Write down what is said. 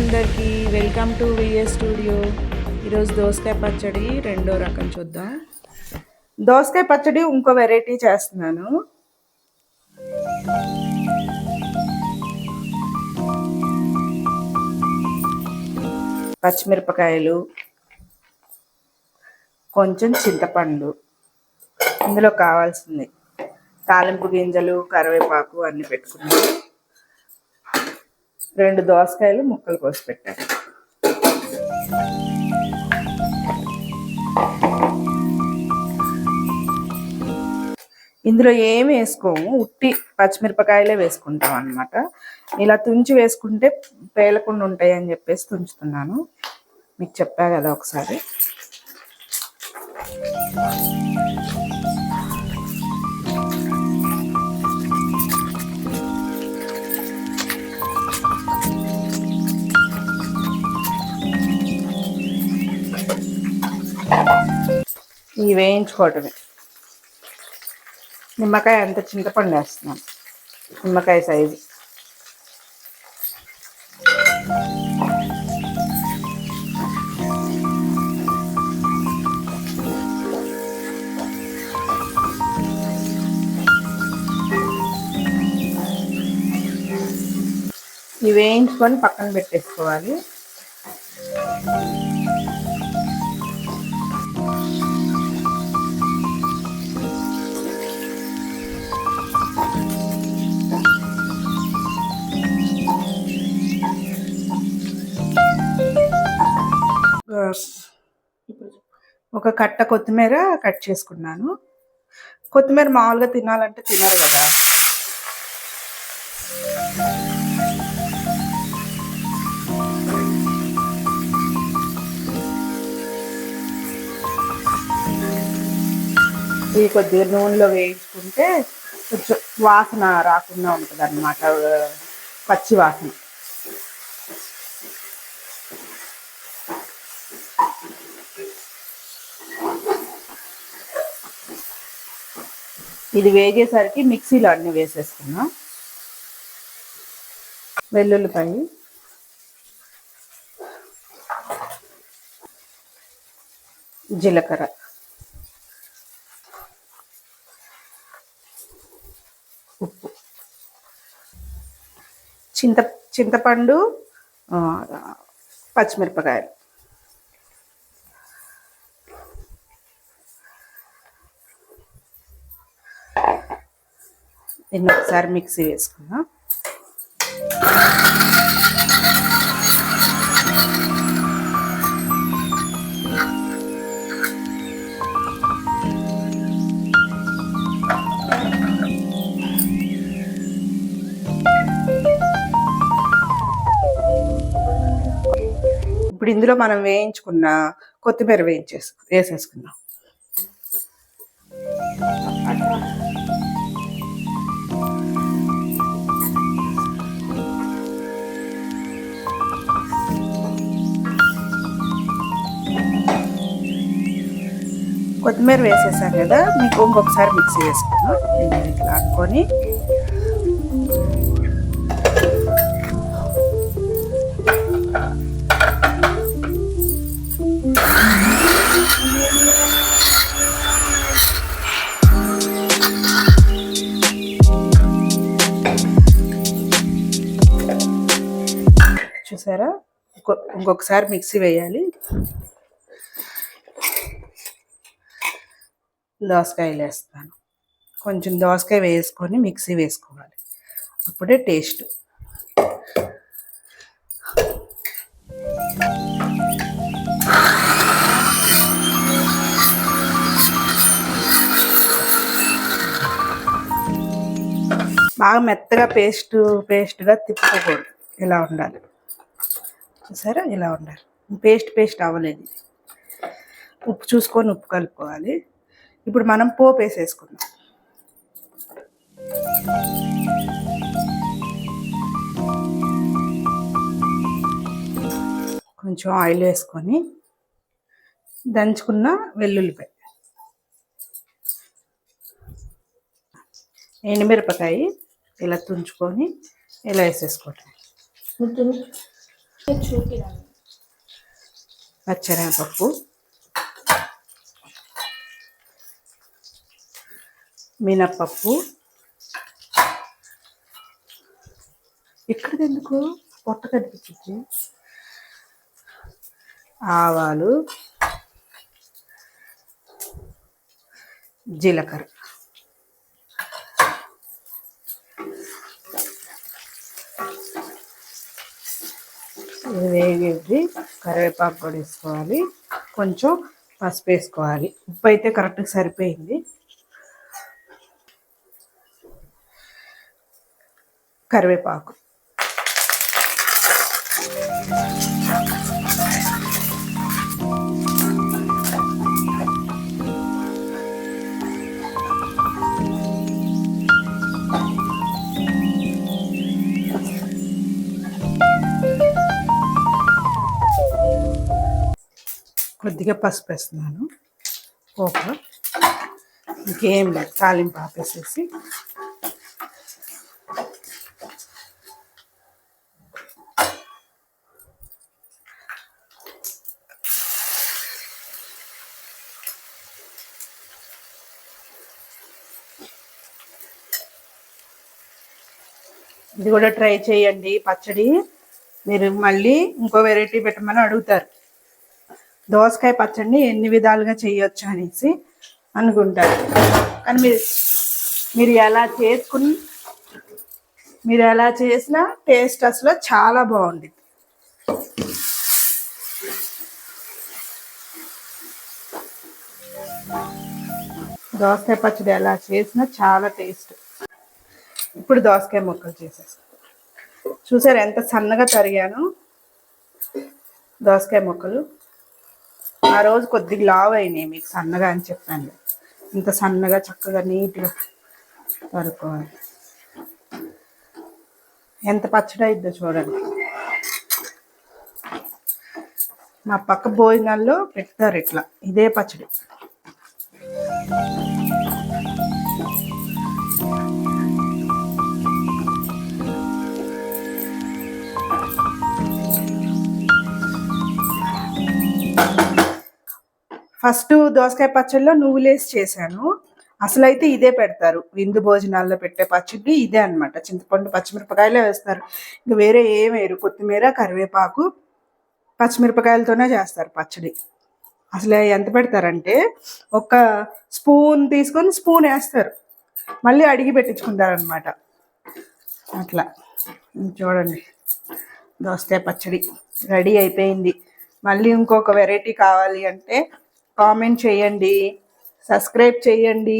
అందరికీ welcome to VS studio. ఈరోజు దోసకాయ పచ్చడి రెండో రకం చూద్దాం. దోసకాయ పచ్చడి ఇంకో వెరైటీ చేస్తున్నాను. పచ్చిమిరపకాయలు, కొంచెం చింతపండు, ఇందులో కావాల్సింది తాలింపు గింజలు, కరివేపాకు అన్నీ పెట్టుకున్నాను. 2 దోసకాయలు ముక్కలు కోసి పెట్టాను. ఇందులో ఏమి వేసుకోము, ఉట్టి పచ్చిమిరపకాయలే వేసుకుంటాం అన్నమాట. ఇలా తుంచి వేసుకుంటే పేలకుండా ఉంటాయి అని చెప్పేసి తుంచుతున్నాను. మీకు చెప్పా కదా ఒకసారి. ఇవి వేయించుకోవటమే. నిమ్మకాయ అంత చింతపండు వేస్తున్నాను, నిమ్మకాయ సైజు. ఇవి వేయించుకొని పక్కన పెట్టేసుకోవాలి. ఒక కట్ట కొత్తిమీర కట్ చేసుకున్నాను. కొత్తిమీర మామూలుగా తినాలంటే తినరు కదా. ఇది కొద్దిగా నూనెలో వేయించుకుంటే కొంచెం వాసన రాకుండా ఉంటుంది అన్నమాట, పచ్చి వాసన. ఇది వేగేసరికి మిక్సీలో అన్నీ వేసేసుకున్నాం. వెల్లుల్లిపాయ, జీలకర్ర, ఉప్పు, చింతపండు, పచ్చిమిరపకాయలు. దీన్ని ఒకసారి మిక్సీ వేసుకుందాం. ఇప్పుడు ఇందులో మనం వేయించుకున్న కొత్తిమీర వేసేసుకుందాం. కొత్తిమీర వేసేసాం కదా, మీకు ఇంకొకసారి మిక్సీ వేసుకున్నాం. ఇట్లా అనుకొని చూసారా, ఇంకొకసారి మిక్సీ వేయాలి. దోసకాయలు వేస్తాను. కొంచెం దోసకాయ వేసుకొని మిక్సీ వేసుకోవాలి, అప్పుడే టేస్ట్. బాగా మెత్తగా పేస్ట్గా తిప్పుకోకూడదు, ఇలా ఉండాలి. చూసారా, ఇలా ఉండాలి. పేస్ట్ అవ్వలేదు. ఉప్పు చూసుకొని ఉప్పు కలుపుకోవాలి. ఇప్పుడు మనం పోపు వేసేసుకుందాం. కొంచెం ఆయిల్ వేసుకొని దంచుకున్న వెల్లుల్లిపాయ, ఎండుమిరపకాయ ఇలా తుంచుకొని ఇలా వేసేసుకోవటం. పచ్చెనగపప్పు, మినప్పప్పు, ఇక్కడ ఎందుకు పొట్ట కనిపించింది, ఆవాలు, జీలకర్ర, వేగేది కరివేపాకు కూడా వేసుకోవాలి, కొంచెం పసుపు వేసుకోవాలి. ఉప్పు అయితే కరెక్ట్గా సరిపోయింది. కరివేపాకు, కొద్దిగా పసుపు వేస్తున్నాను. పోపు ఇంకేం లేదు, తాలింపు ఆపేసేసి ఇది కూడా ట్రై చేయండి పచ్చడి. మీరు మళ్ళీ ఇంకో వెరైటీ పెట్టమని అడుగుతారు. దోసకాయ పచ్చడిని ఎన్ని విధాలుగా చేయొచ్చు అనేసి అనుకుంటారు. కానీ మీరు ఎలా చేసినా టేస్ట్ అసలు చాలా బాగుంది. దోసకాయ పచ్చడి ఎలా చేసినా చాలా టేస్ట్. ఇప్పుడు దోసకాయ ముక్కలు చేసేస్తాను. చూసారు ఎంత సన్నగా తరిగాను దోసకాయ ముక్కలు. ఆ రోజు కొద్దిగా లావు అయినాయి, మీకు సన్నగా అని చెప్పాను. ఇంత సన్నగా చక్కగా నీట్గా తరుక్కోవాలి. ఎంత పచ్చడి అయిద్దో చూడండి. మా పక్క భోజనాల్లో పెడతారు ఇట్లా, ఇదే పచ్చడి. ఫస్ట్ దోసకాయ పచ్చడిలో నువ్వులేసి చేశాను. అసలు అయితే ఇదే పెడతారు, విందు భోజనాల్లో పెట్టే పచ్చడి ఇదే అనమాట. చింతపండు, పచ్చిమిరపకాయలే వేస్తారు, ఇంకా వేరే ఏం వేయరు. కొత్తిమీర, కరివేపాకు, పచ్చిమిరపకాయలతోనే చేస్తారు పచ్చడి. అసలు ఎంత పెడతారంటే ఒక స్పూన్ తీసుకొని స్పూన్ వేస్తారు, మళ్ళీ అడిగి పెట్టించుకుంటారు అనమాట. అట్లా చూడండి, దోసకాయ పచ్చడి రెడీ అయిపోయింది. మళ్ళీ ఇంకొక వెరైటీ కావాలి అంటే కామెంట్ చేయండి, సబ్స్క్రైబ్ చేయండి.